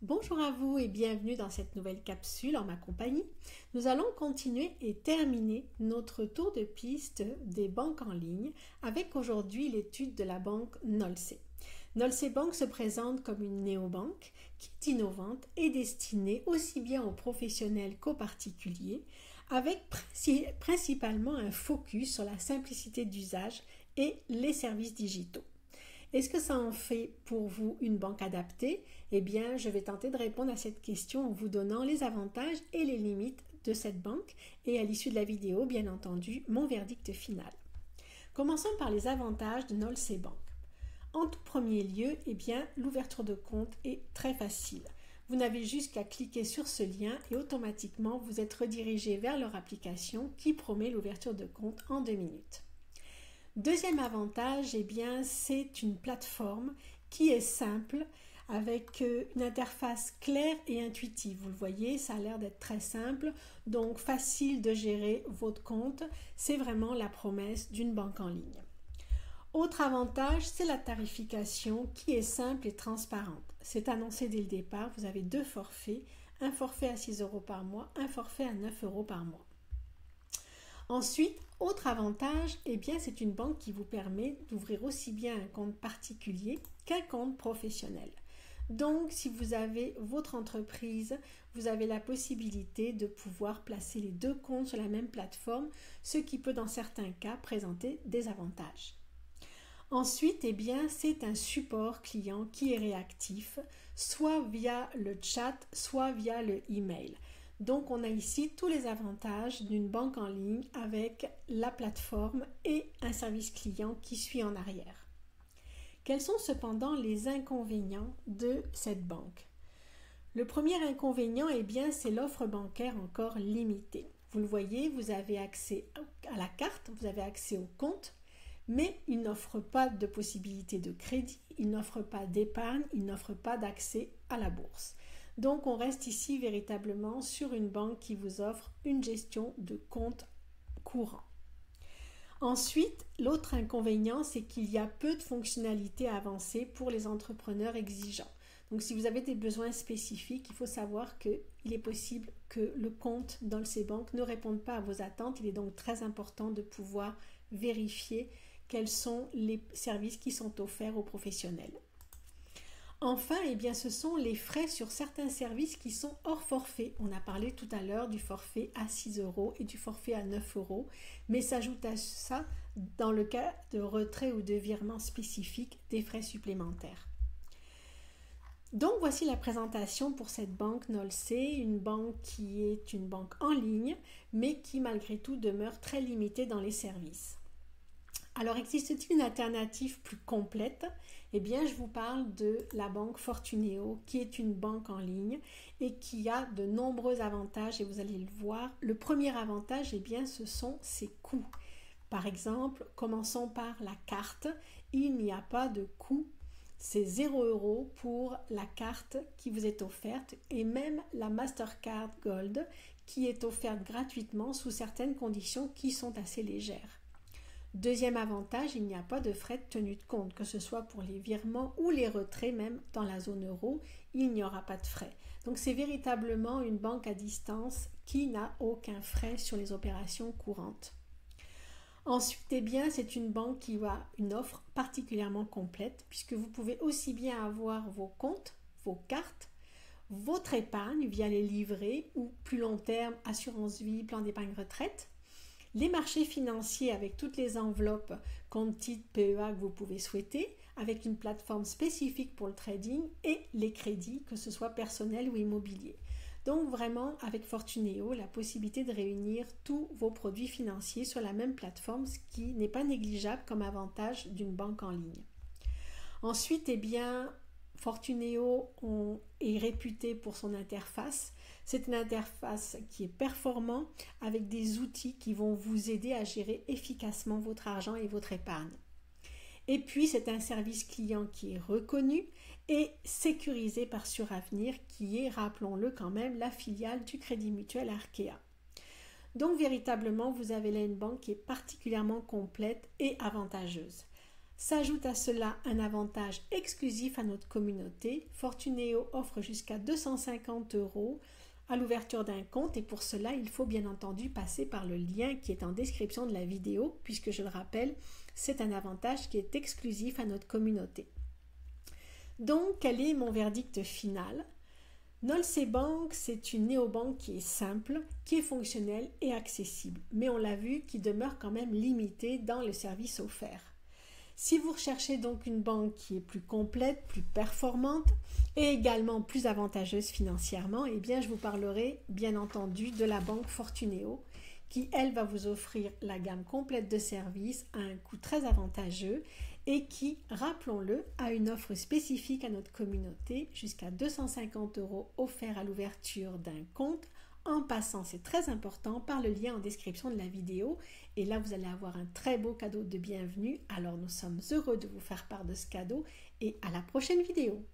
Bonjour à vous et bienvenue dans cette nouvelle capsule en ma compagnie. Nous allons continuer et terminer notre tour de piste des banques en ligne avec aujourd'hui l'étude de la banque Nolse. Nolse Bank se présente comme une néobanque qui est innovante et destinée aussi bien aux professionnels qu'aux particuliers, avec principalement un focus sur la simplicité d'usage et les services digitaux. Est-ce que ça en fait pour vous une banque adaptée? Eh bien, je vais tenter de répondre à cette question en vous donnant les avantages et les limites de cette banque et à l'issue de la vidéo, bien entendu, mon verdict final. Commençons par les avantages de Nolse Bank. En tout premier lieu, eh bien, l'ouverture de compte est très facile. Vous n'avez juste qu'à cliquer sur ce lien et automatiquement vous êtes redirigé vers leur application qui promet l'ouverture de compte en 2 minutes. Deuxième avantage, eh bien, c'est une plateforme qui est simple avec une interface claire et intuitive. Vous le voyez, ça a l'air d'être très simple, donc facile de gérer votre compte. C'est vraiment la promesse d'une banque en ligne. Autre avantage, c'est la tarification qui est simple et transparente. C'est annoncé dès le départ, vous avez 2 forfaits, un forfait à 6 € par mois, un forfait à 9 € par mois. Ensuite, autre avantage, eh bien, c'est une banque qui vous permet d'ouvrir aussi bien un compte particulier qu'un compte professionnel. Donc, si vous avez votre entreprise, vous avez la possibilité de pouvoir placer les 2 comptes sur la même plateforme, ce qui peut dans certains cas présenter des avantages. Ensuite, eh bien, c'est un support client qui est réactif, soit via le chat, soit via le email. Donc, on a ici tous les avantages d'une banque en ligne avec la plateforme et un service client qui suit en arrière. Quels sont cependant les inconvénients de cette banque? Le premier inconvénient, eh bien, c'est l'offre bancaire encore limitée. Vous le voyez, vous avez accès à la carte, vous avez accès au compte, mais il n'offre pas de possibilité de crédit, il n'offre pas d'épargne, il n'offre pas d'accès à la bourse. Donc, on reste ici véritablement sur une banque qui vous offre une gestion de compte courant. Ensuite, l'autre inconvénient, c'est qu'il y a peu de fonctionnalités avancées pour les entrepreneurs exigeants. Donc, si vous avez des besoins spécifiques, il faut savoir qu'il est possible que le compte Nolse Bank ne réponde pas à vos attentes. Il est donc très important de pouvoir vérifier quels sont les services qui sont offerts aux professionnels. Enfin, eh bien, ce sont les frais sur certains services qui sont hors forfait. On a parlé tout à l'heure du forfait à 6 € et du forfait à 9 €, mais s'ajoute à ça, dans le cas de retrait ou de virement spécifique, des frais supplémentaires. Donc, voici la présentation pour cette banque Nolse, une banque qui est une banque en ligne, mais qui malgré tout demeure très limitée dans les services. Alors, existe-t-il une alternative plus complète? Eh bien, je vous parle de la banque Fortuneo, qui est une banque en ligne et qui a de nombreux avantages et vous allez le voir. Le premier avantage, eh bien, ce sont ses coûts. Par exemple, commençons par la carte. Il n'y a pas de coût. C'est 0 € pour la carte qui vous est offerte et même la Mastercard Gold qui est offerte gratuitement sous certaines conditions qui sont assez légères. Deuxième avantage, il n'y a pas de frais de tenue de compte, que ce soit pour les virements ou les retraits, même dans la zone euro, il n'y aura pas de frais. Donc c'est véritablement une banque à distance qui n'a aucun frais sur les opérations courantes. Ensuite, eh bien, c'est une banque qui a une offre particulièrement complète puisque vous pouvez aussi bien avoir vos comptes, vos cartes, votre épargne via les livrets ou plus long terme, assurance vie, plan d'épargne retraite, les marchés financiers avec toutes les enveloppes, compte titres, PEA que vous pouvez souhaiter, avec une plateforme spécifique pour le trading et les crédits, que ce soit personnel ou immobilier. Donc vraiment, avec Fortuneo, la possibilité de réunir tous vos produits financiers sur la même plateforme, ce qui n'est pas négligeable comme avantage d'une banque en ligne. Ensuite, eh bien, Fortuneo est réputé pour son interface. C'est une interface qui est performante avec des outils qui vont vous aider à gérer efficacement votre argent et votre épargne. Et puis, c'est un service client qui est reconnu et sécurisé par Suravenir, qui est, rappelons-le quand même, la filiale du Crédit Mutuel Arkea. Donc, véritablement, vous avez là une banque qui est particulièrement complète et avantageuse. S'ajoute à cela un avantage exclusif à notre communauté. Fortuneo offre jusqu'à 250 € à l'ouverture d'un compte et pour cela, il faut bien entendu passer par le lien qui est en description de la vidéo puisque je le rappelle, c'est un avantage qui est exclusif à notre communauté. Donc, quel est mon verdict final? Nolse Bank, c'est une néobanque qui est simple, qui est fonctionnelle et accessible, mais on l'a vu, qui demeure quand même limitée dans le service offert. Si vous recherchez donc une banque qui est plus complète, plus performante et également plus avantageuse financièrement, eh bien je vous parlerai bien entendu de la banque Fortuneo qui, elle, va vous offrir la gamme complète de services à un coût très avantageux et qui, rappelons-le, a une offre spécifique à notre communauté, jusqu'à 250 € offerts à l'ouverture d'un compte, en passant, c'est très important, par le lien en description de la vidéo. Et là, vous allez avoir un très beau cadeau de bienvenue. Alors, nous sommes heureux de vous faire part de ce cadeau et à la prochaine vidéo.